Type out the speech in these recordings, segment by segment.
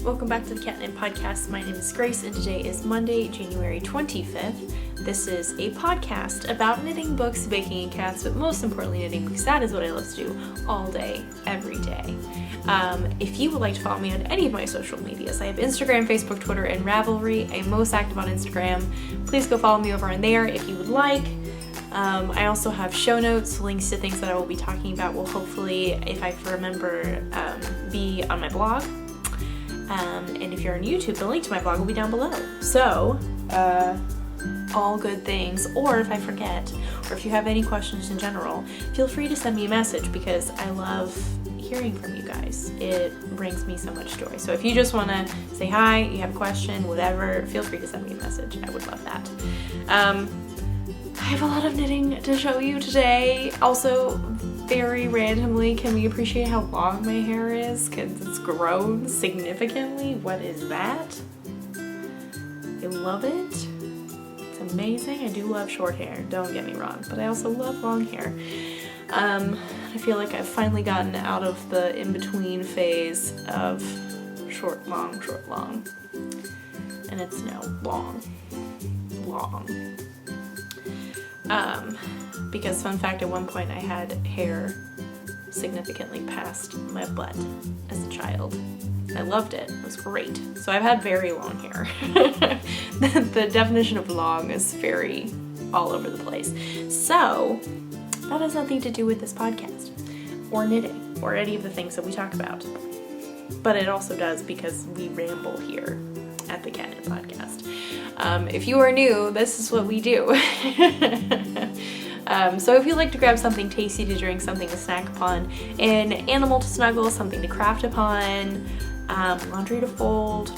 Welcome back to the Cat Knit Podcast. My name is Grace and today is Monday, January 25th. This is a podcast about knitting, books, baking, and cats, but most importantly knitting because that is what I love to do all day, every day. If you would like to follow me on any of my social medias, I have Instagram, Facebook, Twitter, and Ravelry. I'm most active on Instagram. Please go follow me over on there if you would like. I also have show notes, links to things that I will be talking about will hopefully, if I remember, be on my blog. And if you're on YouTube, the link to my blog will be down below. So, all good things, or if I forget, or if you have any questions in general, feel free to send me a message because I love hearing from you guys. It brings me so much joy. So if you just want to say hi, you have a question, whatever, feel free to send me a message. I would love that. I have a lot of knitting to show you today. Also, very randomly, can we appreciate how long my hair is? Because it's grown significantly. What is that? I love it. It's amazing. I do love short hair, don't get me wrong, but I also love long hair. I feel like I've finally gotten out of the in-between phase of short, long, and it's now long. Because fun fact, at one point I had hair significantly past my butt as a child. I loved it. It was great. So I've had very long hair. The definition of long is very all over the place. So that has nothing to do with this podcast or knitting or any of the things that we talk about. But it also does because we ramble here at the Cat Knit Podcast. If you are new, this is what we do. So if you'd like to grab something tasty to drink, something to snack upon, an animal to snuggle, something to craft upon, laundry to fold.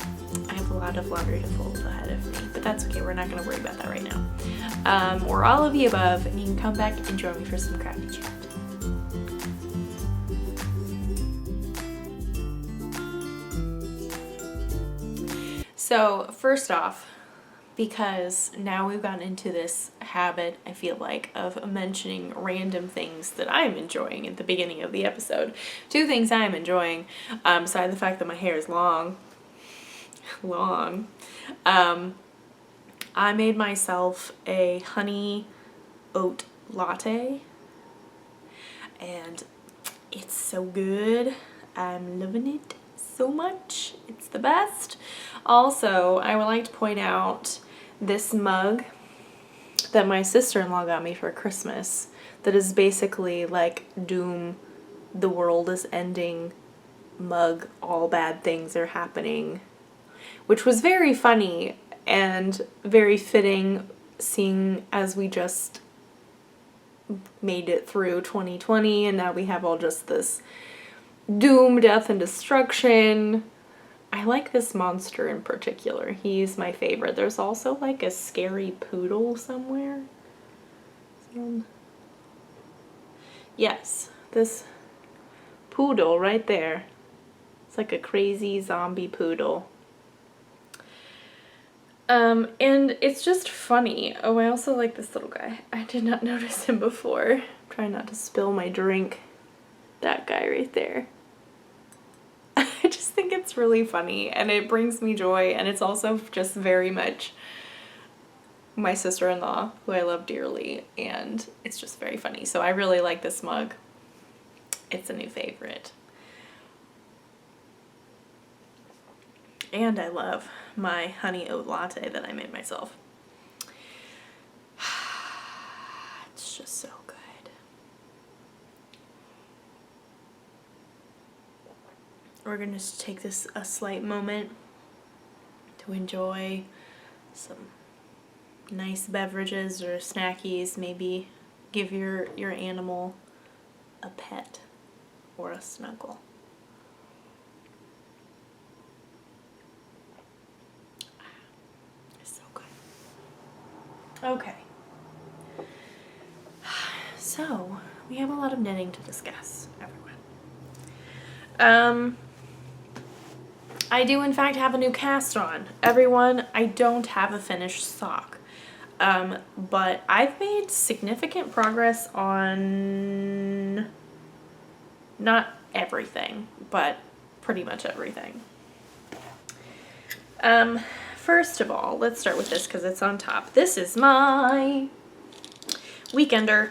I have a lot of laundry to fold ahead of me, but that's okay. We're not going to worry about that right now. Or all of the above, and you can come back and join me for some crafty chat. So first off, because now we've gotten into this habit, I feel like, of mentioning random things that I'm enjoying at the beginning of the episode. Two things I'm enjoying, besides the fact that my hair is long. I made myself a honey oat latte, and it's so good. I'm loving it so much. It's the best. Also, I would like to point out this mug that my sister-in-law got me for Christmas that is basically like Doom, the world is ending mug, all bad things are happening, which was very funny and very fitting seeing as we just made it through 2020 and now we have all just this doom, death, and destruction. I like this monster in particular. He's my favorite. There's also like a scary poodle somewhere. Yes, this poodle right there. It's like a crazy zombie poodle. And it's just funny. Oh, I also like this little guy. I did not notice him before. I'm trying not to spill my drink. That guy right there. I just think it's really funny and it brings me joy, and it's also just very much my sister-in-law, who I love dearly, and it's just very funny. So I really like this mug. It's a new favorite. And I love my honey oat latte that I made myself. It's just so good. We're going to take this a slight moment to enjoy some nice beverages or snackies. Maybe give your animal a pet or a snuggle. It's so good. Okay. So, we have a lot of knitting to discuss, everyone. I do in fact have a new cast on. Everyone, I don't have a finished sock. But I've made significant progress on not everything, but pretty much everything. First of all, let's start with this because it's on top. This is my Weekender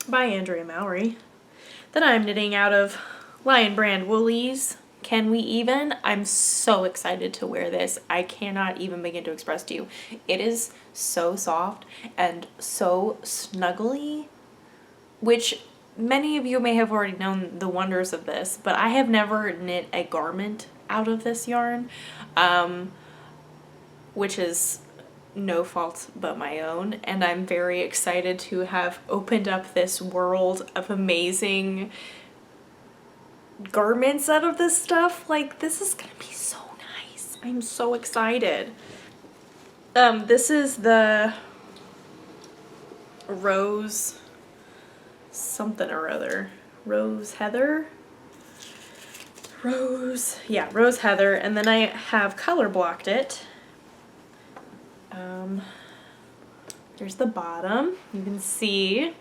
by Andrea Mowry that I'm knitting out of Lion Brand Woolies. Can we even? I'm so excited to wear this. I cannot even begin to express to you. It is so soft and so snuggly, which many of you may have already known the wonders of this, but I have never knit a garment out of this yarn, which is no fault but my own, and I'm very excited to have opened up this world of amazing garments out of this stuff. Like, this is gonna be so nice. I'm so excited. This is the Rose something or other. Rose Heather? Rose Heather, and then I have color blocked it. There's the bottom. You can see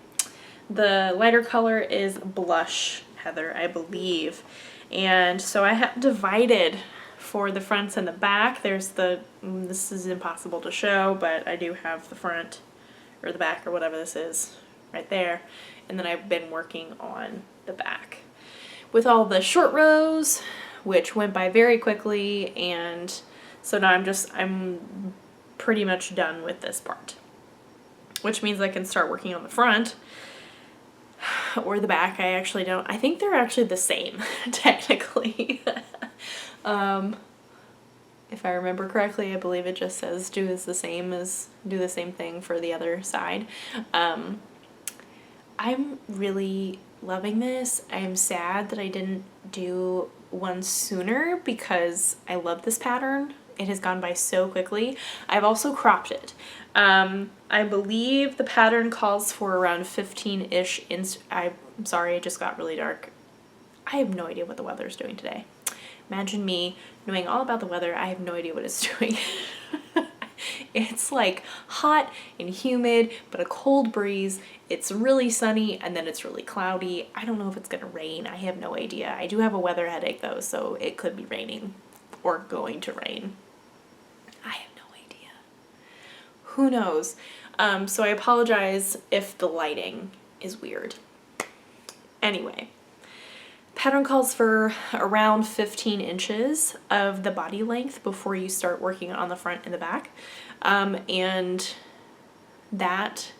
the lighter color is Blush Heather, I believe. And so I have divided for the fronts and the back. There's the, this is impossible to show, but I do have the front or the back or whatever this is right there. And then I've been working on the back with all the short rows, which went by very quickly. And so now I'm pretty much done with this part, which means I can start working on the front or the back. I actually don't, I think they're actually the same technically. If I remember correctly, I believe it just says do the same thing for the other side. I'm really loving this. I am sad that I didn't do one sooner because I love this pattern. It has gone by so quickly. I've also cropped it. I believe the pattern calls for around 15-ish inch. I'm sorry, it just got really dark. I have no idea what the weather's doing today. Imagine me knowing all about the weather. I have no idea what it's doing. It's like hot and humid, but a cold breeze. It's really sunny and then it's really cloudy. I don't know if it's gonna rain. I have no idea. I do have a weather headache though, so it could be raining or going to rain. I have no idea. Who knows? So I apologize if the lighting is weird. Anyway, pattern calls for around 15 inches of the body length before you start working on the front and the back. And that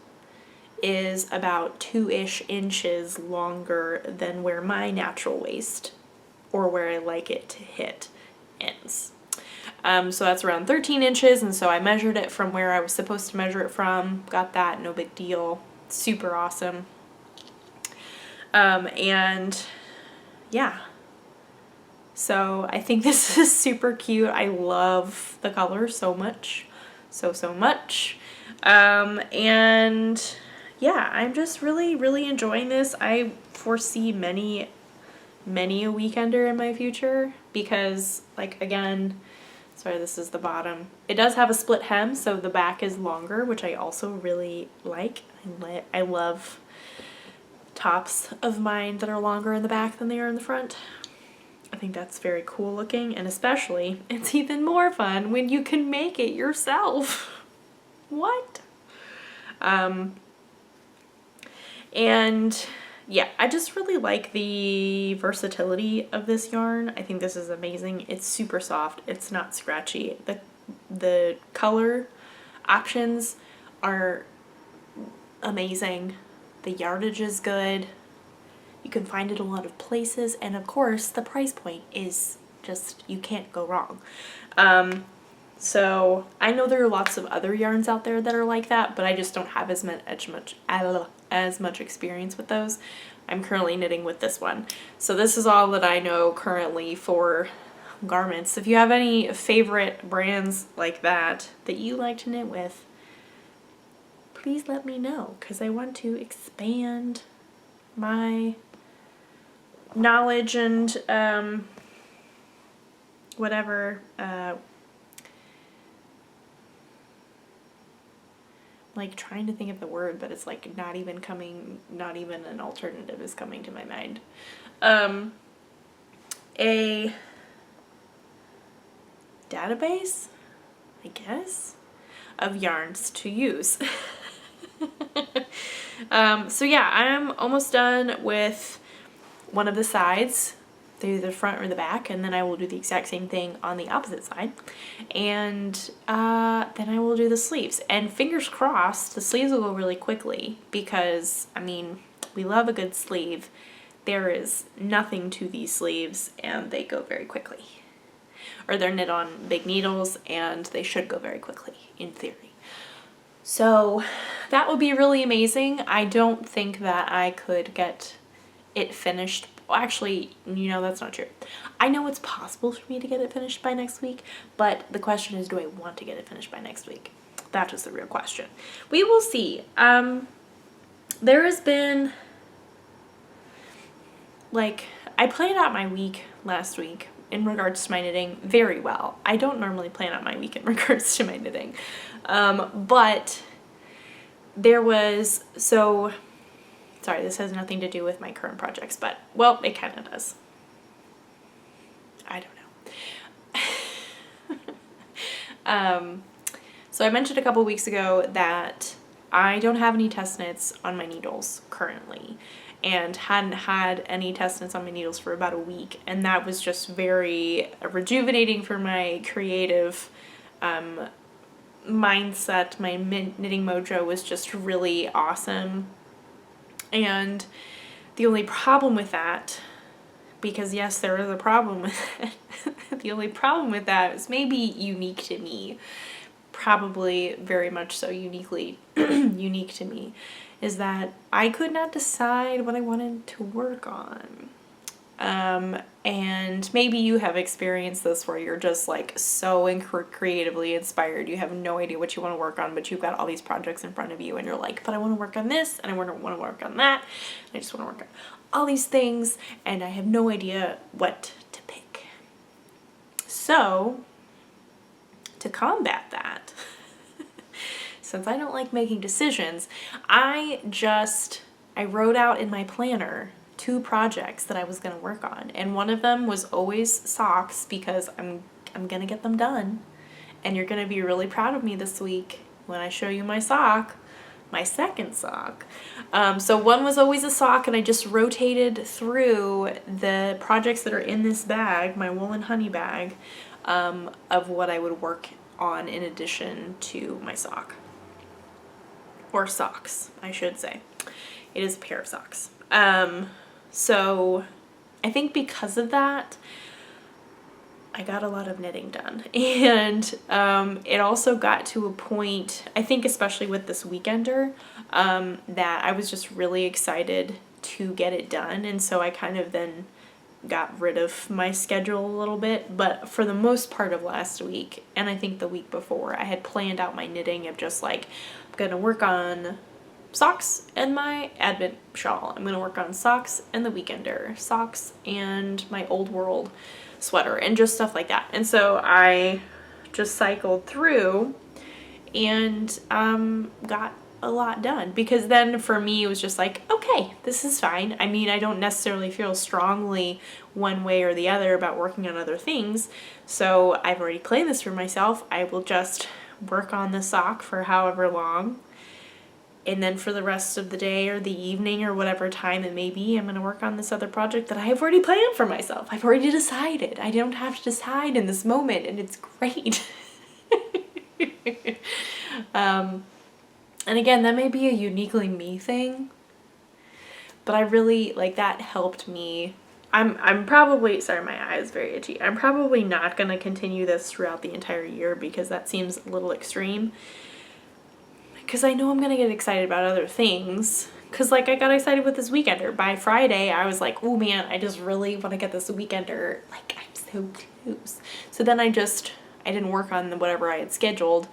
is about 2-ish inches longer than where my natural waist, or where I like it to hit, ends. So that's around 13 inches, and so I measured it from where I was supposed to measure it from. Got that, no big deal. Super awesome. And yeah. So I think this is super cute. I love the color so much. So much. And yeah, I'm just really enjoying this. I foresee many a weekender in my future because, like, again, sorry, this is the bottom. It does have a split hem, so the back is longer, which I also really like. I love tops of mine that are longer in the back than they are in the front. I think that's very cool looking, and especially it's even more fun when you can make it yourself. What? And yeah, I just really like the versatility of this yarn. I think this is amazing. It's super soft. It's not scratchy. The color options are amazing. The yardage is good. You can find it a lot of places, and of course the price point is just, you can't go wrong. So I know there are lots of other yarns out there that are like that, but I just don't have as much experience with those. I'm currently knitting with this one. So this is all that I know currently for garments. If you have any favorite brands like that you like to knit with, please let me know, because I want to expand my knowledge and whatever, like trying to think of the word, but it's like not even an alternative is coming to my mind. database, I guess, of yarns to use. So yeah, I'm almost done with one of the sides, either the front or the back, and then I will do the exact same thing on the opposite side. And then I will do the sleeves. And fingers crossed, the sleeves will go really quickly because, I mean, we love a good sleeve. There is nothing to these sleeves and they go very quickly. Or they're knit on big needles and they should go very quickly, in theory. So that would be really amazing. I don't think that I could get it finished. Well, actually, that's not true. I know it's possible for me to get it finished by next week, but the question is, do I want to get it finished by next week? That is the real question. We will see. There has been, I planned out my week last week in regards to my knitting very well. I don't normally plan out my week in regards to my knitting. But there was, sorry, this has nothing to do with my current projects, but, well, it kind of does. I don't know. So I mentioned a couple weeks ago that I don't have any test knits on my needles currently, and hadn't had any test knits on my needles for about a week, and that was just very rejuvenating for my creative mindset. My knitting mojo was just really awesome. And the only problem with that, because yes, there is a problem with it, the only problem with that is maybe unique to me, probably very much so uniquely unique to me, is that I could not decide what I wanted to work on. And maybe you have experienced this where you're just like so creatively inspired. You have no idea what you want to work on, but you've got all these projects in front of you and you're like, but I want to work on this and I want to work on that. And I just want to work on all these things and I have no idea what to pick. So to combat that, since I don't like making decisions, I wrote out in my planner 2 projects that I was going to work on, and one of them was always socks, because I'm going to get them done, and you're going to be really proud of me this week when I show you my sock, my second sock. So one was always a sock, and I just rotated through the projects that are in this bag, my woolen honey bag, of what I would work on in addition to my sock. Or socks, I should say. It is a pair of socks. So I think because of that, I got a lot of knitting done. And it also got to a point, I think especially with this weekender, that I was just really excited to get it done. And so I kind of then got rid of my schedule a little bit. But for the most part of last week, and I think the week before, I had planned out my knitting of just like, I'm going to work on socks and my Advent shawl. I'm going to work on socks and the weekender, socks and my old world sweater, and just stuff like that. And so I just cycled through and got a lot done, because then for me it was just like, okay, this is fine. I mean, I don't necessarily feel strongly one way or the other about working on other things, so I've already planned this for myself. I will just work on the sock for however long, and then for the rest of the day or the evening or whatever time it may be, I'm going to work on this other project that I have already planned for myself. I've already decided. I don't have to decide in this moment, and it's great. And again, that may be a uniquely me thing, but I really, like, that helped me. I'm probably, sorry, my eye is very itchy. I'm probably not going to continue this throughout the entire year, because that seems a little extreme. Because I know I'm going to get excited about other things. Because, like, I got excited with this weekender. By Friday, I was like, oh man, I just really want to get this weekender. Like, I'm so close. So then I didn't work on whatever I had scheduled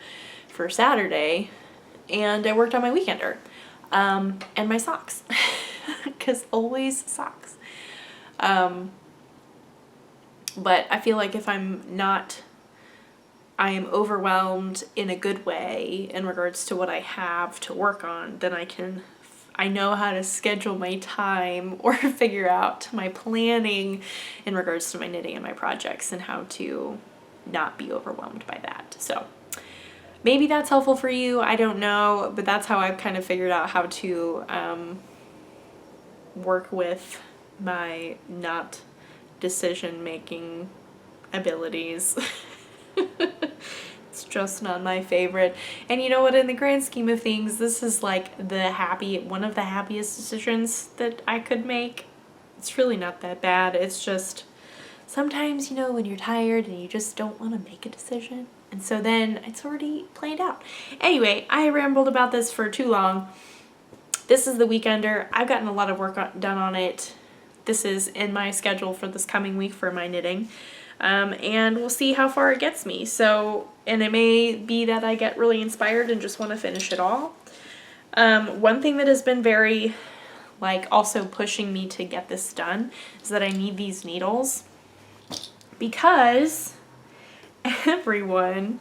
for Saturday. And I worked on my weekender. And my socks. Because always socks. But I feel like if I am overwhelmed in a good way in regards to what I have to work on, then I know how to schedule my time or figure out my planning in regards to my knitting and my projects, and how to not be overwhelmed by that. So maybe that's helpful for you. I don't know, but that's how I've kind of figured out how to work with my not decision-making abilities. It's just not my favorite. And you know what, in the grand scheme of things, this is like one of the happiest decisions that I could make. It's really not that bad. It's just sometimes, you know, when you're tired and you just don't want to make a decision. And so then it's already planned out. Anyway, I rambled about this for too long. This is the Weekender. I've gotten a lot of work done on it. This is in my schedule for this coming week for my knitting. And we'll see how far it gets me. So, and it may be that I get really inspired and just want to finish it all. One thing that has been very, like, also pushing me to get this done is that I need these needles, because everyone,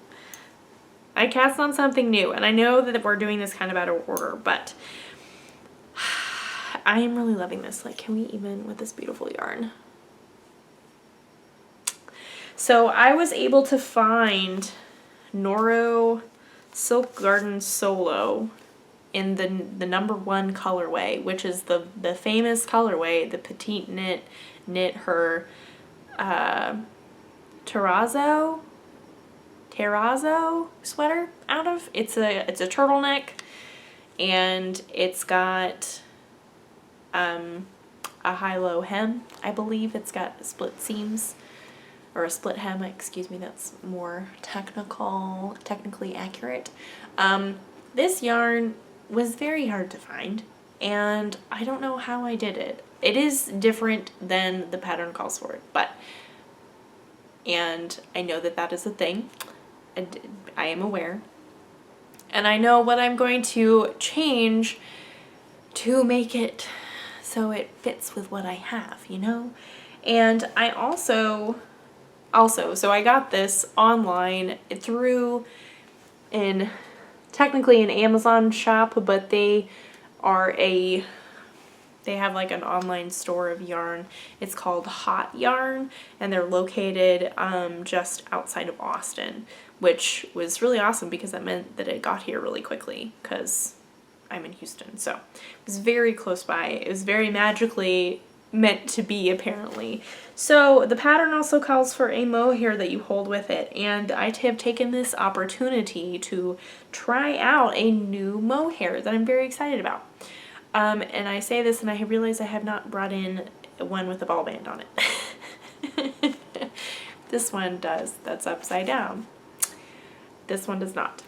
I cast on something new, and I know that we're doing this kind of out of order, but I am really loving this. Like, can we even with this beautiful yarn? So I was able to find Noro Silk Garden Solo in the #1 colorway, which is the famous colorway, the Petite knit her terrazzo sweater out of. It's a turtleneck, and it's got a high-low hem, I believe. It's got split seams, or a split hem, excuse me, that's more technically accurate. This yarn was very hard to find, and I don't know how I did it. It is different than the pattern calls for it, and I know that is a thing. I am aware. And I know what I'm going to change to make it so it fits with what I have, you know? And I also, so I got this online through technically an Amazon shop, but they have like an online store of yarn. It's called Hot Yarn, and they're located just outside of Austin, which was really awesome because that meant that it got here really quickly because I'm in Houston. So it was very close by. It was very magically meant to be, apparently. So the pattern also calls for a mohair that you hold with it, and I have taken this opportunity to try out a new mohair that I'm very excited about. And I say this and I realize I have not brought in one with a ball band on it. This one does. That's upside down. This one does not.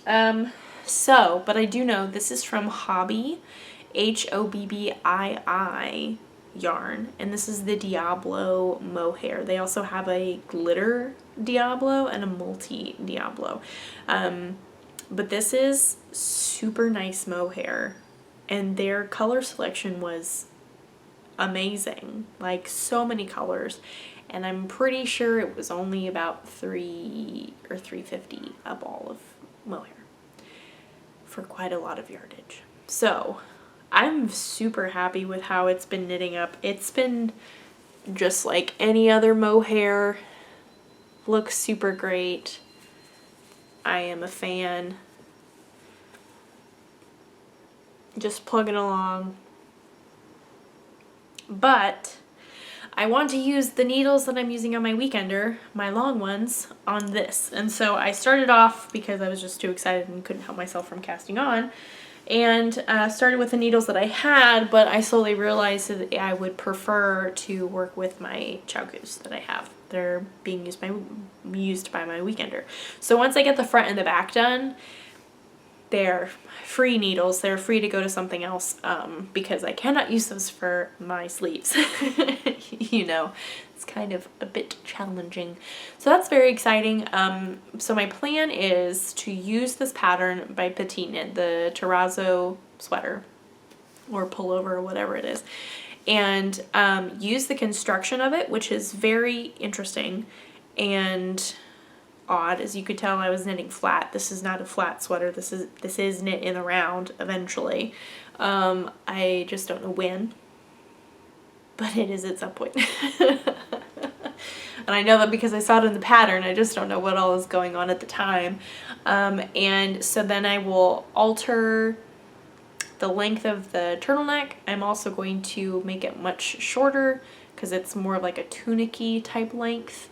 But I do know this is from Hobbii, Hobbii yarn, and this is the Diablo mohair. They also have a glitter Diablo and a multi Diablo. But this is super nice mohair, and their color selection was amazing, like so many colors, and I'm pretty sure it was only about $3 or $3.50 a ball of mohair for quite a lot of yardage. So I'm super happy with how it's been knitting up. It's been just like any other mohair. Looks super great. I am a fan. Just plugging along. But I want to use the needles that I'm using on my Weekender, my long ones, on this. And so I started off, because I was just too excited and couldn't help myself from casting on, and started with the needles that I had, but I slowly realized that I would prefer to work with my Chaukus that I have. They're being used by my Weekender. So once I get the front and the back done, they're free needles. They're free to go to something else because I cannot use those for my sleeves. You know, it's kind of a bit challenging. So that's very exciting. So my plan is to use this pattern by Petite Knit, the terrazzo sweater or pullover or whatever it is, and use the construction of it, which is very interesting and odd. As you could tell, I was knitting flat. This is not a flat sweater. This is knit in the round eventually. I just don't know when, but it is at some point. And And I know that because I saw it in the pattern. I just don't know what all is going on at the time. And so then I will alter the length of the turtleneck. I'm also going to make it much shorter because it's more like a tunic-y type length.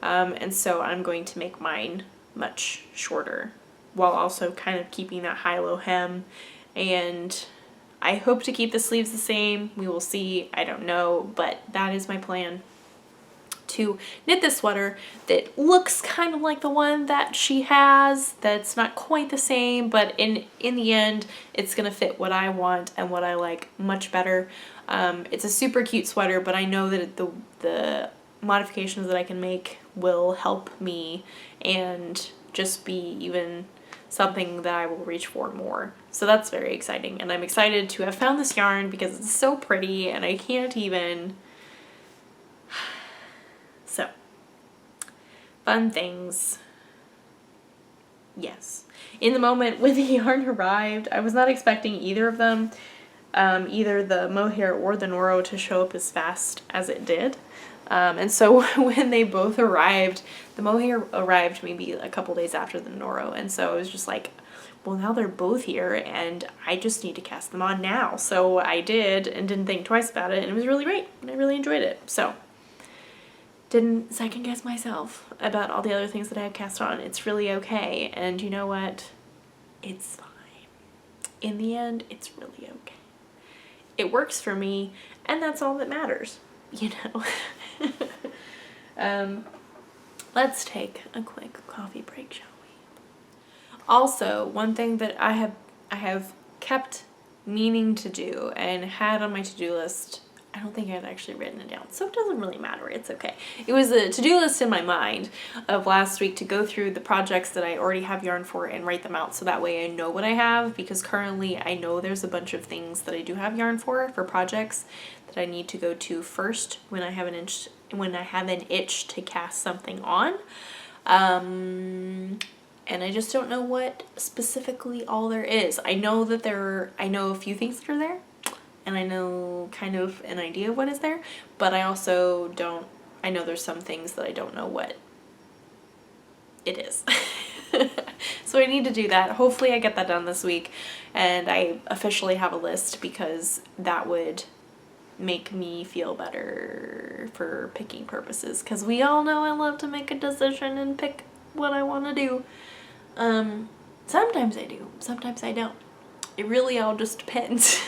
And so I'm going to make mine much shorter while also kind of keeping that high-low hem. And I hope to keep the sleeves the same. We will see. I don't know, but that is my plan, to knit this sweater that looks kind of like the one that she has, that's not quite the same, but in the end it's gonna fit what I want and what I like much better. It's a super cute sweater, but I know that the modifications that I can make will help me and just be even something that I will reach for more. So that's very exciting, and I'm excited to have found this yarn because it's so pretty and I can't even. So, fun things. Yes. In the moment when the yarn arrived, I was not expecting either of them, either the mohair or the Noro, to show up as fast as it did. And so when they both arrived, the mohair arrived maybe a couple days after the Noro, and so it was just like, well, now they're both here and I just need to cast them on now. So I did, and didn't think twice about it, and it was really great, and I really enjoyed it. So didn't second guess myself about all the other things that I have cast on. It's really okay, and you know what? It's fine. In the end, it's really okay. It works for me, and that's all that matters, you know. Let's take a quick coffee break, shall we? Also, one thing that I have kept meaning to do and had on my to-do list, I don't think I've actually written it down, so it doesn't really matter. It's okay. It was a to-do list in my mind of last week to go through the projects that I already have yarn for and write them out, so that way I know what I have, because currently I know there's a bunch of things that I do have yarn for projects that I need to go to first when I have an itch to cast something on. And I just don't know what specifically all there is. I know a few things that are there, and I know kind of an idea of what is there, but I also I know there's some things that I don't know what it is. So I need to do that. Hopefully I get that done this week, and I officially have a list, because that would make me feel better for picking purposes, because we all know I love to make a decision and pick what I want to do. Sometimes I do, sometimes I don't. It really all just depends.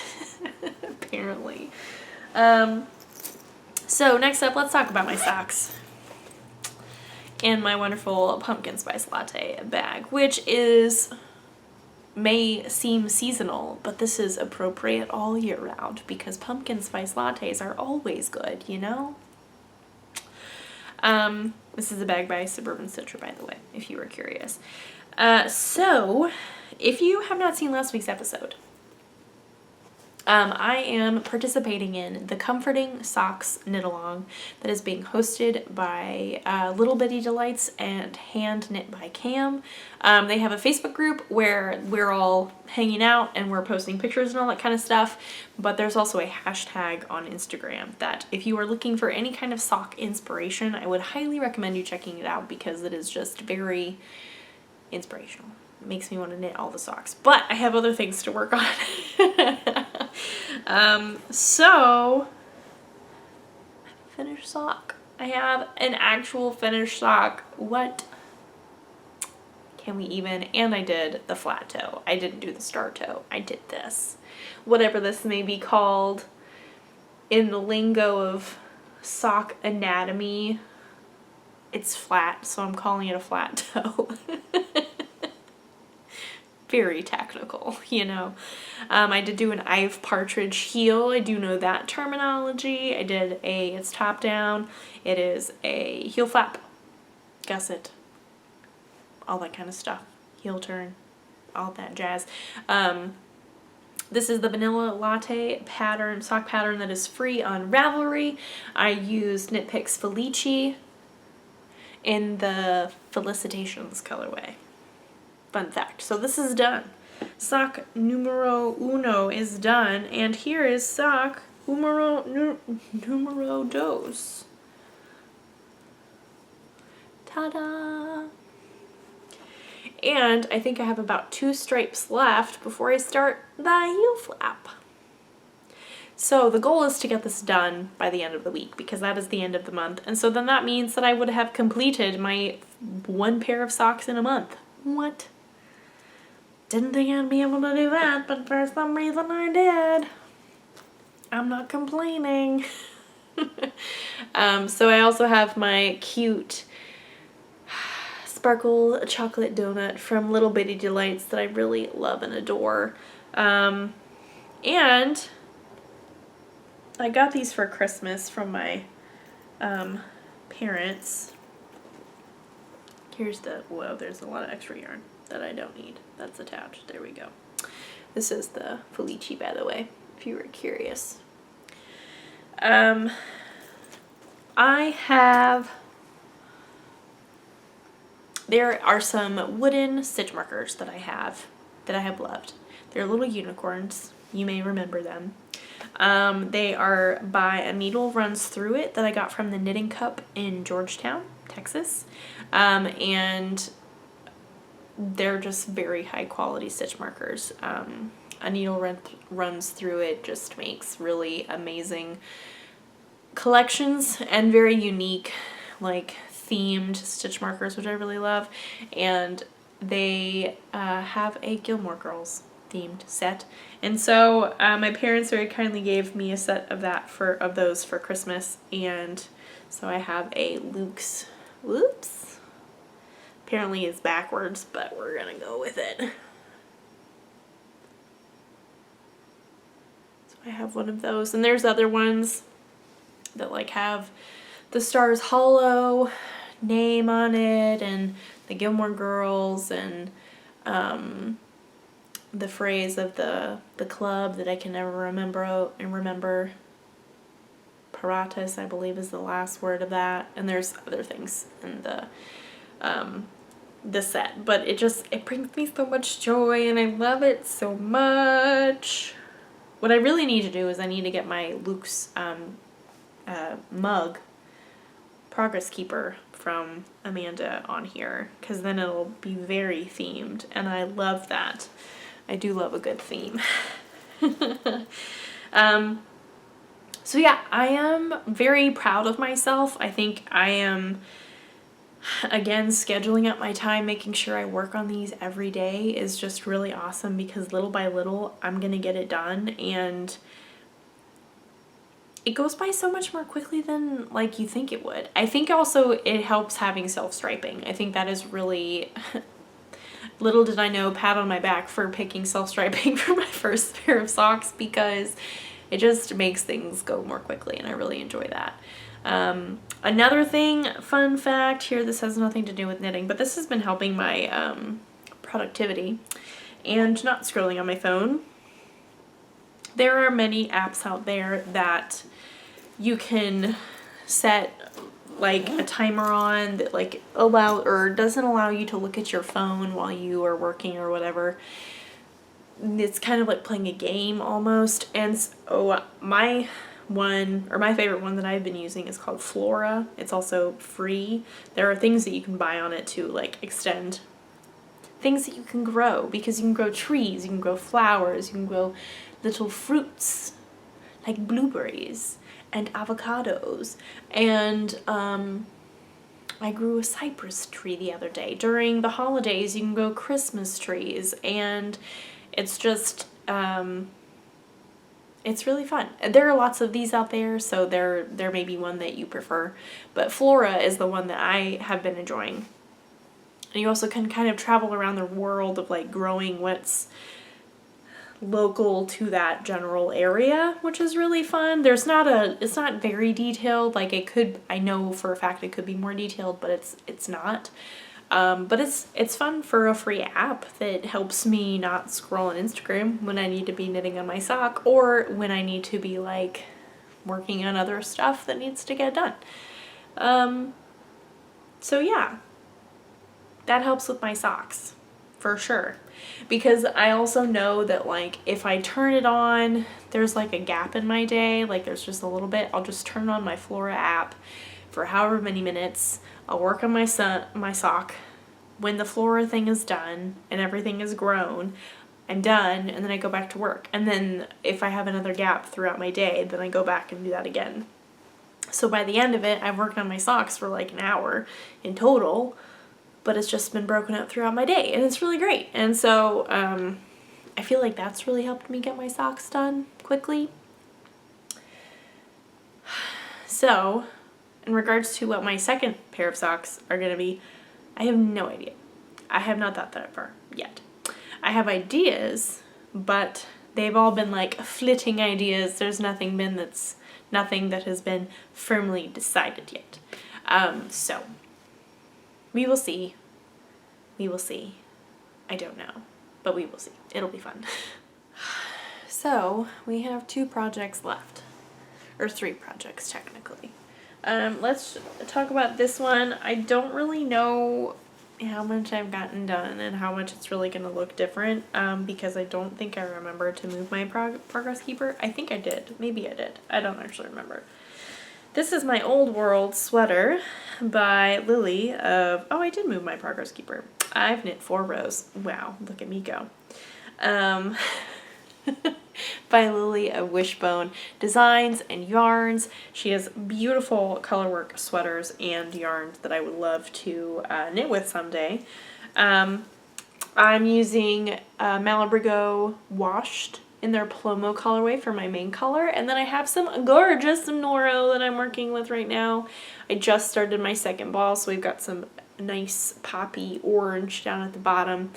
Apparently. So next up, let's talk about my socks and my wonderful pumpkin spice latte bag, which may seem seasonal, but this is appropriate all year round, because pumpkin spice lattes are always good, you know? This is a bag by Suburban Citra, by the way, if you were curious. So if you have not seen last week's episode, I am participating in the Comforting Socks Knit-Along that is being hosted by Little Bitty Delights and Hand Knit by Cam. They have a Facebook group where we're all hanging out and we're posting pictures and all that kind of stuff, but there's also a hashtag on Instagram that if you are looking for any kind of sock inspiration, I would highly recommend you checking it out, because it is just very inspirational. It makes me want to knit all the socks, but I have other things to work on. So I have a finished sock. I have an actual finished sock. What can we even? And I did the flat toe. I didn't do the star toe. I did this. Whatever this may be called in the lingo of sock anatomy. It's flat, so I'm calling it a flat toe. Very technical, you know. I did do an Ive Partridge heel. I do know that terminology. I did it's top down. It is a heel flap, gusset, all that kind of stuff. Heel turn, all that jazz. This is the vanilla latte pattern, sock pattern that is free on Ravelry. I used Knit Picks Felici in the Felicitations colorway. Fun fact. So this is done. Sock numero uno is done, and here is sock numero dos. Ta-da! And I think I have about 2 stripes left before I start the heel flap. So the goal is to get this done by the end of the week because that is the end of the month. And so then that means that I would have completed my 1 pair of socks in a month. What? Didn't think I'd be able to do that, but for some reason I did. I'm not complaining. So I also have my cute sparkle chocolate donut from Little Bitty Delights that I really love and adore. And I got these for Christmas from my parents. Here's the, whoa, there's a lot of extra yarn that I don't need. That's attached. There we go. This is the Felici, by the way, if you were curious. There are some wooden stitch markers that I have loved. They're little unicorns. You may remember them. They are by A Needle Runs Through It that I got from the Knitting Cup in Georgetown, Texas. And they're just very high quality stitch markers. A Needle Runs Through It just makes really amazing collections and very unique, like, themed stitch markers, which I really love. And they have a Gilmore Girls themed set, and so my parents very kindly gave me a set of those for Christmas, and so I have a Luke's, whoops, apparently it's backwards, but we're gonna go with it. So I have one of those, and there's other ones that like have the Stars Hollow name on it, and the Gilmore Girls, and the phrase of the club that I can never remember. Paratus, I believe, is the last word of that, and there's other things in the set, but it brings me so much joy, and I love it so much. What I really need to do is I need to get my Luke's mug, Progress Keeper, from Amanda on here, because then it'll be very themed, and I love that. I do love a good theme. So yeah, I am very proud of myself. I think I am, again, scheduling out my time, making sure I work on these every day is just really awesome, because little by little I'm gonna get it done, and it goes by so much more quickly than like you think it would. I think also it helps having self-striping. I think that is really little did I know, pat on my back for picking self-striping for my first pair of socks, because it just makes things go more quickly, and I really enjoy that. Another thing, fun fact here, this has nothing to do with knitting, but this has been helping my productivity and not scrolling on my phone. There are many apps out there that you can set like a timer on that like doesn't allow you to look at your phone while you are working or whatever. It's kind of like playing a game almost. And so my favorite one that I've been using is called Flora. It's also free. There are things that you can buy on it to like extend things that you can grow, because you can grow trees, you can grow flowers, you can grow little fruits like blueberries and avocados. And I grew a cypress tree the other day. During the holidays you can grow Christmas trees, and it's just it's really fun. There are lots of these out there, so there may be one that you prefer, but Flora is the one that I have been enjoying. And you also can kind of travel around the world of like growing what's local to that general area, which is really fun. It's not very detailed. Like I know for a fact it could be more detailed, but it's not. But it's fun for a free app that helps me not scroll on Instagram when I need to be knitting on my sock, or when I need to be like working on other stuff that needs to get done. So yeah, that helps with my socks for sure, because I also know that like if I turn it on, there's like a gap in my day, like there's just a little bit, I'll just turn on my Flora app, for however many minutes. I'll work on my sock. When the flora thing is done and everything is grown, I'm done, and then I go back to work. And then if I have another gap throughout my day, then I go back and do that again. So by the end of it, I've worked on my socks for like an hour in total, but it's just been broken up throughout my day, and it's really great. And so I feel like that's really helped me get my socks done quickly. So in regards to what my second pair of socks are going to be, I have no idea. I have not thought that far yet. I have ideas, but they've all been like flitting ideas. There's nothing that has been firmly decided yet. So we will see. We will see. I don't know, but we will see. It'll be fun. So we have 2 projects left, or 3 projects technically. Let's talk about this one. I don't really know how much I've gotten done and how much it's really going to look different, because I don't think I remember to move my progress keeper. I think I did. Maybe I did. I don't actually remember. This is my Old World sweater by Lily oh, I did move my progress keeper. I've knit 4 rows. Wow, look at me go. By Lily of Wishbone Designs and Yarns. She has beautiful colorwork sweaters and yarns that I would love to knit with someday. I'm using Malabrigo Washed in their Plomo colorway for my main color, and then I have some gorgeous Noro that I'm working with right now. I just started my second ball, so we've got some nice poppy orange down at the bottom.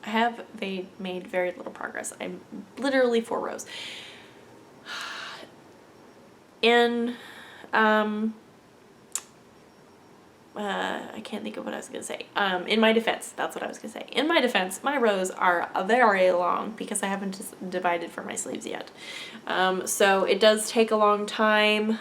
I have made very little progress. I'm literally 4 rows. I can't think of what I was going to say. In my defense, that's what I was going to say. In my defense, my rows are very long because I haven't divided for my sleeves yet. So it does take a long time.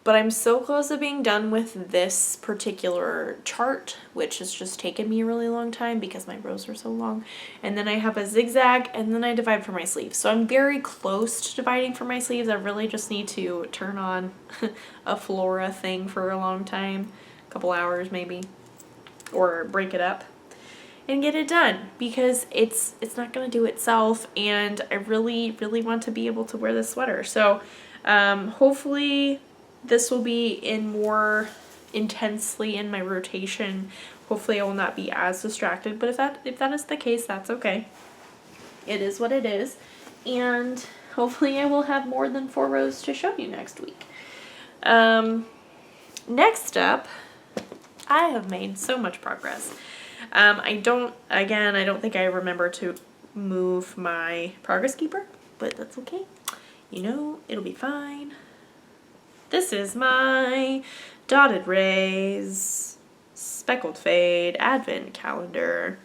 But I'm so close to being done with this particular chart, which has just taken me a really long time because my rows are so long. And then I have a zigzag, and then I divide for my sleeves. So I'm very close to dividing for my sleeves. I really just need to turn on a flora thing for a long time, a couple hours maybe, or break it up and get it done, because it's not going to do itself, and I really, really want to be able to wear this sweater. So hopefully this will be in more intensely in my rotation. Hopefully I will not be as distracted, but if that is the case, that's okay. It is what it is, and hopefully I will have more than 4 rows to show you next week. Next up, I have made so much progress. I don't think I remember to move my progress keeper, but that's okay. You know, it'll be fine. This is my Dotted Rays Speckled Fade Advent Calendar.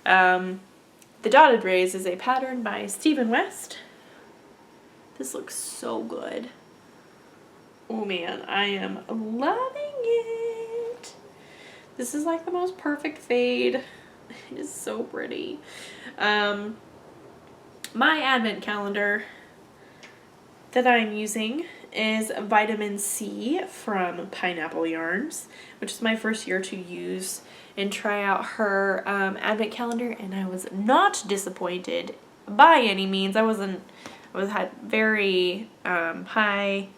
The Dotted Rays is a pattern by Stephen West. This looks so good. Oh man, I am loving it. This is like the most perfect fade. It is so pretty. My Advent Calendar that I'm using is Vitamin C from Pineapple Yarns, which is my first year to use and try out her Advent Calendar, and I was not disappointed by any means. I had very high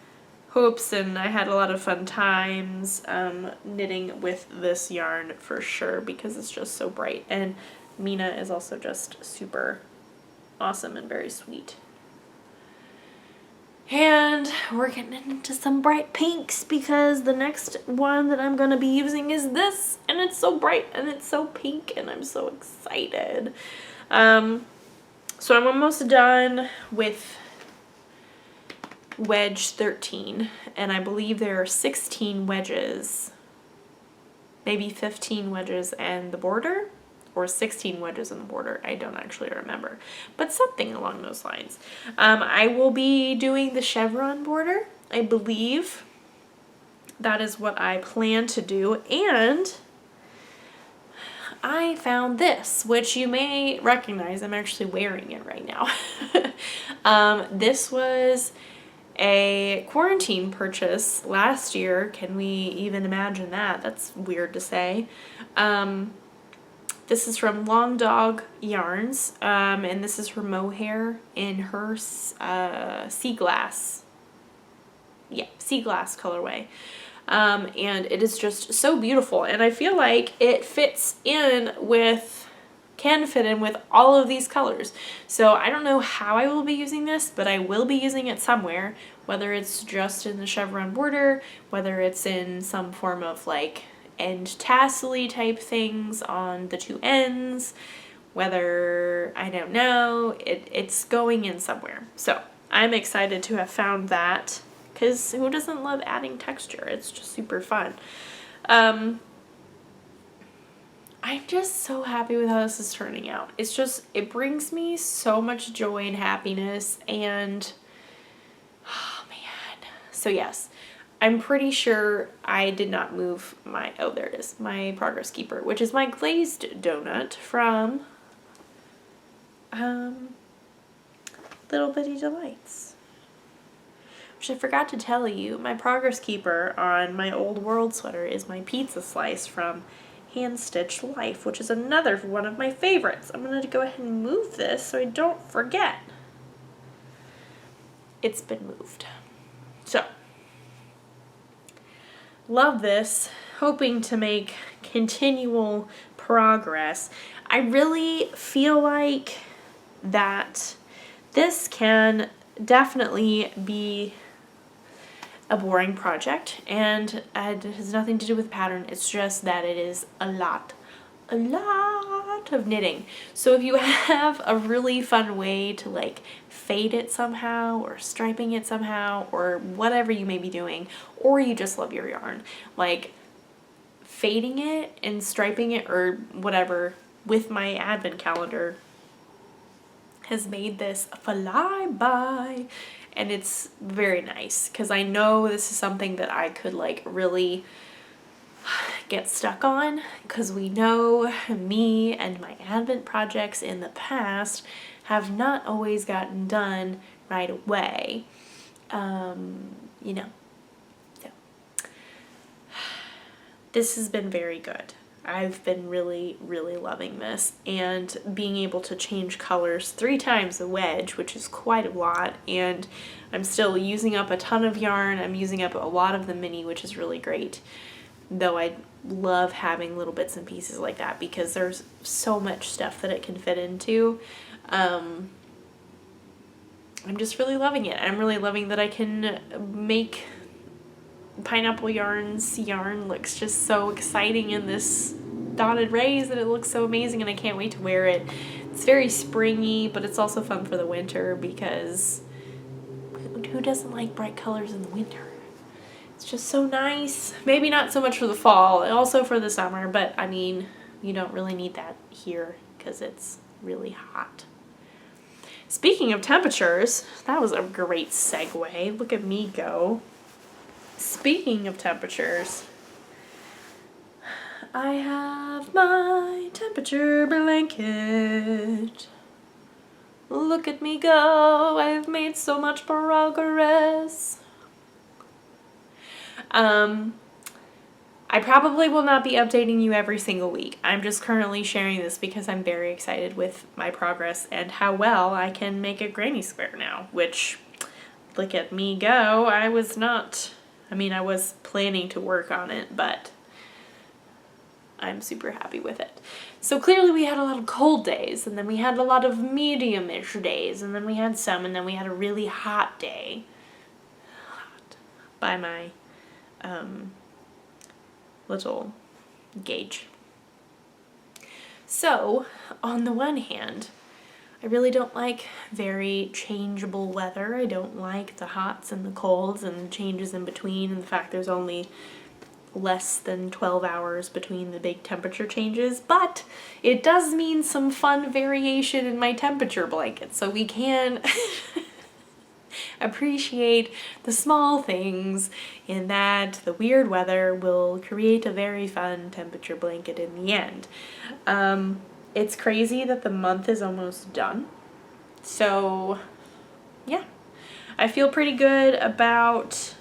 hopes, and I had a lot of fun times knitting with this yarn for sure, because it's just so bright, and Mina is also just super awesome and very sweet. And we're getting into some bright pinks, because the next one that I'm going to be using is this, and it's so bright and it's so pink, and I'm so excited. So I'm almost done with wedge 13, and I believe there are 16 wedges, maybe 15 wedges and the border, or 16 wedges in the border. I don't actually remember, but something along those lines. I will be doing the chevron border. I believe that is what I plan to do, and I found this, which you may recognize. I'm actually wearing it right now. This was a quarantine purchase last year. Can we even imagine that? That's weird to say. This is from Long Dog Yarns, and this is her mohair in her sea glass. Yeah, sea glass colorway. And it is just so beautiful, and I feel like it can fit in with all of these colors. So I don't know how I will be using this, but I will be using it somewhere, whether it's just in the chevron border, whether it's in some form of like end tassel-y type things on the two ends, whether, I don't know, it's going in somewhere. So I'm excited to have found that, because who doesn't love adding texture? It's just super fun. I'm just so happy with how this is turning out. It brings me so much joy and happiness, and oh man. So yes, I'm pretty sure I did not move my, oh there it is, my Progress Keeper, which is my glazed donut from Little Bitty Delights. Which I forgot to tell you, my Progress Keeper on my Old World sweater is my pizza slice from Hand Stitched Life, which is another one of my favorites. I'm going to go ahead and move this so I don't forget. It's been moved. So, love this, hoping to make continual progress. I really feel like that this can definitely be a boring project, and it has nothing to do with pattern. It's just that it is a lot of knitting. So if you have a really fun way to like fade it somehow, or striping it somehow, or whatever you may be doing, or you just love your yarn, like fading it and striping it or whatever with my advent calendar has made this fly by. And it's very nice, because I know this is something that I could like really get stuck on, because we know me and my advent projects in the past have not always gotten done right away. You know, so this has been very good. I've been really loving this, and being able to change colors 3 times a wedge, which is quite a lot, and I'm still using up a ton of yarn. I'm using up a lot of the mini, which is really great, though I love having little bits and pieces like that, because there's so much stuff that it can fit into. I'm just really loving it. I'm really loving that I can make Pineapple Yarn's yarn looks just so exciting in this dotted rays, and it looks so amazing, and I can't wait to wear it. It's very springy, but it's also fun for the winter, because who doesn't like bright colors in the winter? It's just so nice. Maybe not so much for the fall, also for the summer, but I mean, you don't really need that here because it's really hot. Speaking of temperatures, that was a great segue. Look at me go. Speaking of temperatures, I have my temperature blanket. Look at me go. I have made so much progress. I probably will not be updating you every single week. I'm just currently sharing this because I'm very excited with my progress and how well I can make a granny square now, which, look at me go. I was planning to work on it, but I'm super happy with it. So clearly we had a lot of cold days, and then we had a lot of medium-ish days, and then we had some, and then we had a really hot day. Hot by my little gauge. So, on the one hand, I really don't like very changeable weather. I don't like the hots and the colds and the changes in between, and the fact there's only less than 12 hours between the big temperature changes, but it does mean some fun variation in my temperature blanket, so we can appreciate the small things in that the weird weather will create a very fun temperature blanket in the end. It's crazy that the month is almost done. So yeah, I feel pretty good about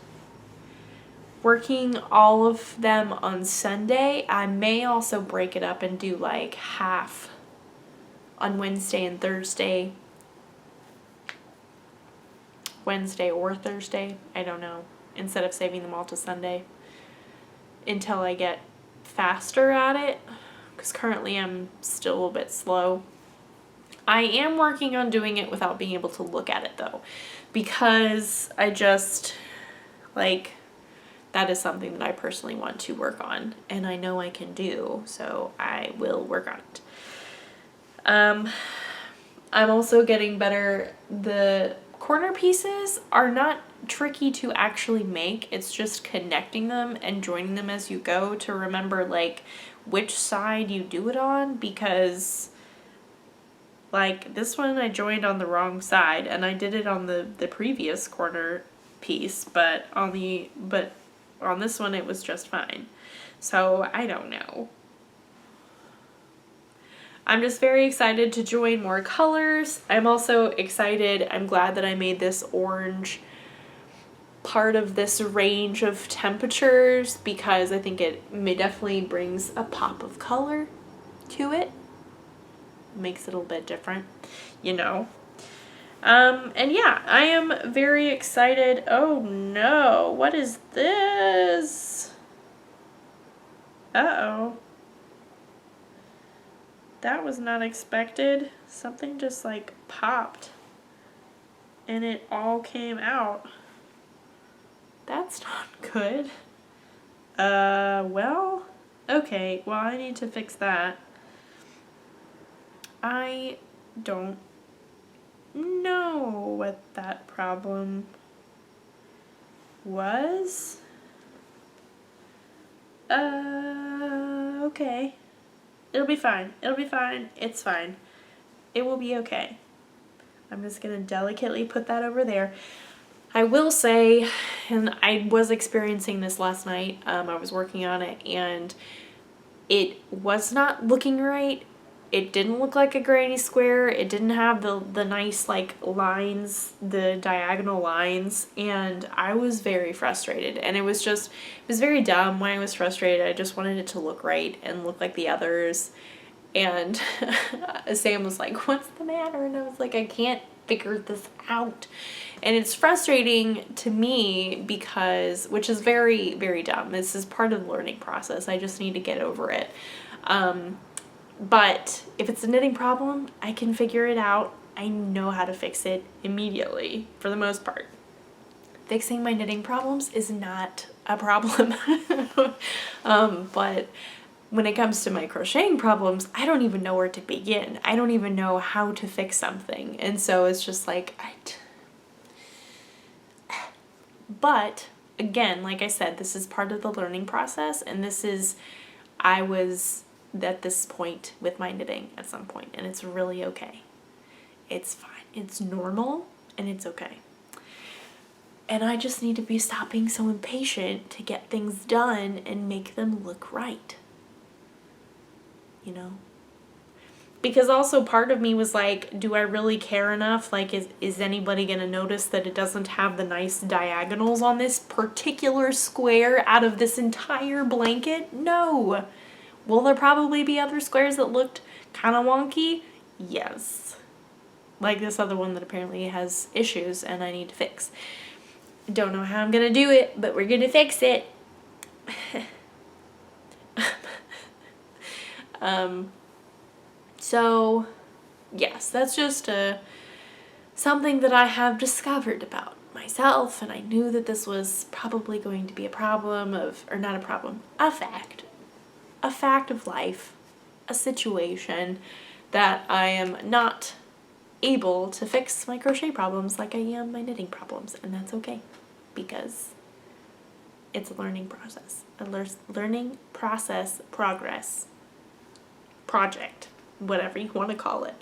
working all of them on Sunday. I may also break it up and do like half on Wednesday and Thursday. Wednesday or Thursday, I don't know, instead of saving them all to Sunday until I get faster at it, because currently I'm still a little bit slow. I am working on doing it without being able to look at it though, because I just, like, that is something that I personally want to work on, and I know I can do, so I will work on it. I'm also getting better. The corner pieces are not tricky to actually make. It's just connecting them and joining them as you go to remember, like, which side you do it on, because, like, this one I joined on the wrong side, and I did it on the previous corner piece, but on this one it was just fine. So I don't know. I'm just very excited to join more colors. I'm also excited, I'm glad that I made this orange part of this range of temperatures, because I think it definitely brings a pop of color to it. Makes it a little bit different, you know. And yeah, I am very excited. Oh no, what is this? Uh-oh. That was not expected. Something just like popped and it all came out. That's not good. Well, okay, well, I need to fix that. I don't know what that problem was. Okay. It'll be fine. It'll be fine. It's fine. It will be okay. I'm just gonna delicately put that over there. I will say, and I was experiencing this last night, I was working on it, and it was not looking right. It didn't look like a granny square. It didn't have the nice, like, lines, the diagonal lines, and I was very frustrated. And it was very dumb when I was frustrated. I just wanted it to look right and look like the others. And Sam was like, "What's the matter?" And I was like, "I can't figure this out." And it's frustrating to me because, which is very, very dumb. This is part of the learning process. I just need to get over it. But if it's a knitting problem, I can figure it out. I know how to fix it immediately, for the most part. Fixing my knitting problems is not a problem. But when it comes to my crocheting problems, I don't even know where to begin. I don't even know how to fix something. And so it's just like, but again, like I said, this is part of the learning process, and I was at this point with my knitting at some point, and it's really okay. It's fine. It's normal, and it's okay. And I just need to be stopping so impatient to get things done and make them look right. You know? Because also part of me was like, do I really care enough? Like, is anybody going to notice that it doesn't have the nice diagonals on this particular square out of this entire blanket? No. Will there probably be other squares that looked kind of wonky? Yes. Like this other one that apparently has issues and I need to fix. Don't know how I'm going to do it, but we're going to fix it. So, yes, that's just something that I have discovered about myself, and I knew that this was probably going to be a problem or not a problem, a fact of life, a situation that I am not able to fix my crochet problems like I am my knitting problems, and that's okay, because it's a learning process, progress, project, whatever you want to call it.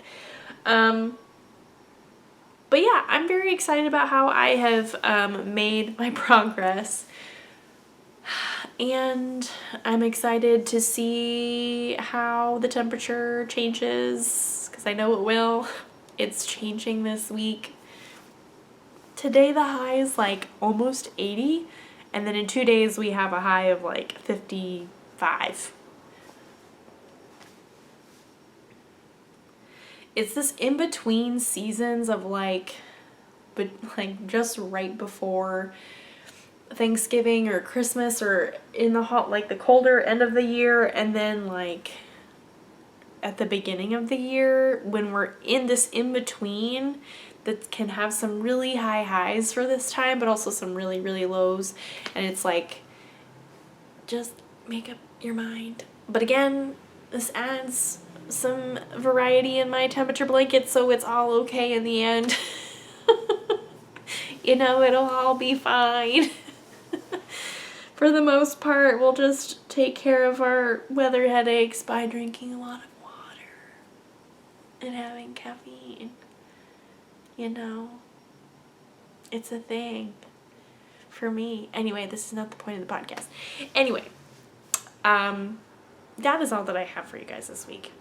But yeah, I'm very excited about how I have made my progress. And I'm excited to see how the temperature changes, because I know it will. It's changing this week. Today the high is like almost 80, and then in 2 days we have a high of like 55. It's this in-between seasons of but just right before Thanksgiving or Christmas, or in the hot, like the colder end of the year, and then like at the beginning of the year, when we're in this in-between that can have some really high highs for this time, but also some really, really lows. And it's like, just make up your mind. But again, this adds some variety in my temperature blanket, so it's all okay in the end. It'll all be fine. For the most part, we'll just take care of our weather headaches by drinking a lot of water and having caffeine. It's a thing for me. Anyway, this is not the point of the podcast. Anyway, that is all that I have for you guys this week.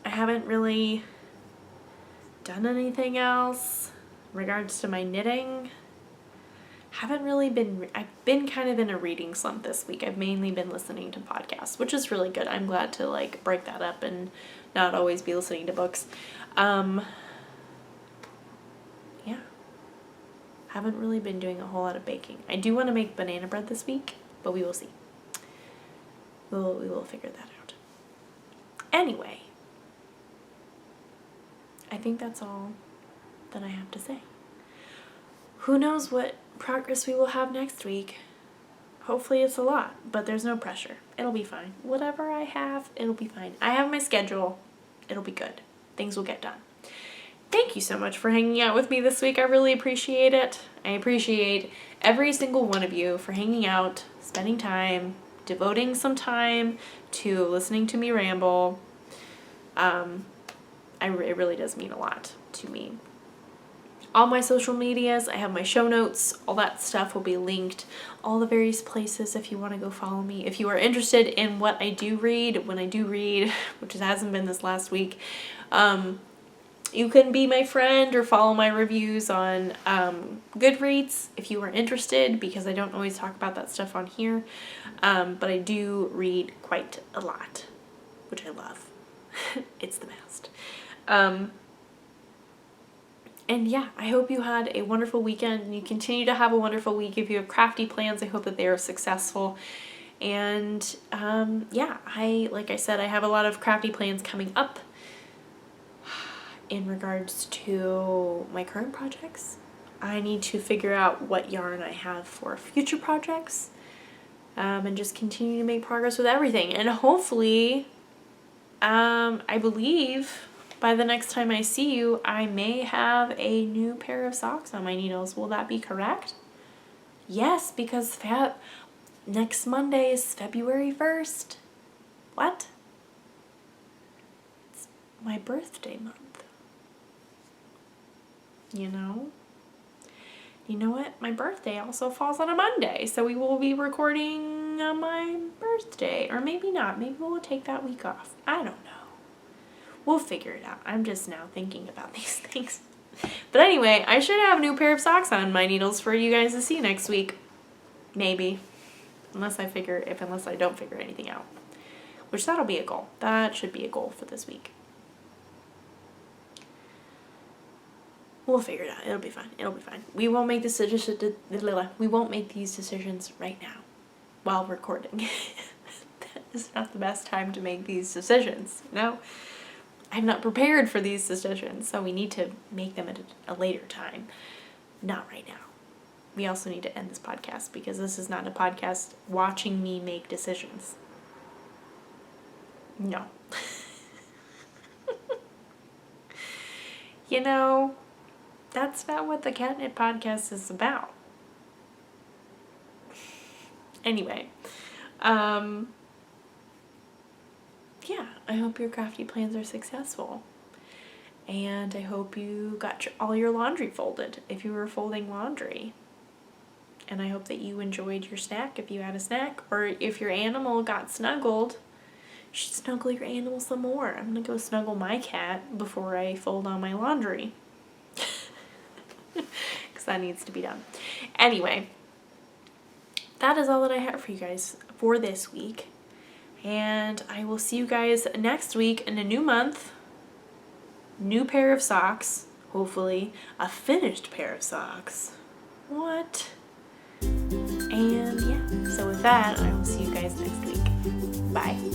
I haven't really done anything else in regards to my knitting. I've been kind of in a reading slump this week. I've mainly been listening to podcasts, which is really good. I'm glad to break that up and not always be listening to books. Yeah. Haven't really been doing a whole lot of baking. I do want to make banana bread this week, but we will see. We will figure that out. Anyway, I think that's all that I have to say. Who knows what progress we will have next week? Hopefully it's a lot, but there's no pressure. It'll be fine. Whatever I have, it'll be fine. I have my schedule. It'll be good. Things will get done. Thank you so much for hanging out with me this week. I really appreciate it. I appreciate every single one of you for hanging out, spending time, devoting some time to listening to me ramble. It really does mean a lot to me. All my social medias, I have my show notes, all that stuff will be linked, all the various places if you want to go follow me. If you are interested in what I do read, when I do read, which hasn't been this last week, you can be my friend or follow my reviews on Goodreads if you are interested, because I don't always talk about that stuff on here, but I do read quite a lot, which I love. It's the best. And yeah, I hope you had a wonderful weekend and you continue to have a wonderful week. If you have crafty plans, I hope that they are successful. And yeah, like I said, I have a lot of crafty plans coming up in regards to my current projects. I need to figure out what yarn I have for future projects, and just continue to make progress with everything. And hopefully, I believe by the next time I see you, I may have a new pair of socks on my needles. Will that be correct? Yes, because next Monday is February 1st. What? It's my birthday month. You know what? My birthday also falls on a Monday, so we will be recording on my birthday. Or maybe not. Maybe we'll take that week off. I don't know. We'll figure it out. I'm just now thinking about these things. But anyway, I should have a new pair of socks on my needles for you guys to see next week. Maybe. Unless I don't figure anything out. Which that'll be a goal. That should be a goal for this week. We'll figure it out. It'll be fine. We won't make these decisions right now while recording. That is not the best time to make these decisions, I'm not prepared for these decisions, so we need to make them at a later time, not right now. We also need to end this podcast because this is not a podcast watching me make decisions. No. That's not what the Catnip podcast is about. Anyway, yeah, I hope your crafty plans are successful. And I hope you got all your laundry folded if you were folding laundry. And I hope that you enjoyed your snack if you had a snack, or if your animal got snuggled, you should snuggle your animal some more. I'm gonna go snuggle my cat before I fold all my laundry. Because that needs to be done. Anyway, that is all that I have for you guys for this week. And I will see you guys next week in a new month. New pair of socks, hopefully. A finished pair of socks. What? And yeah, so with that, I will see you guys next week. Bye.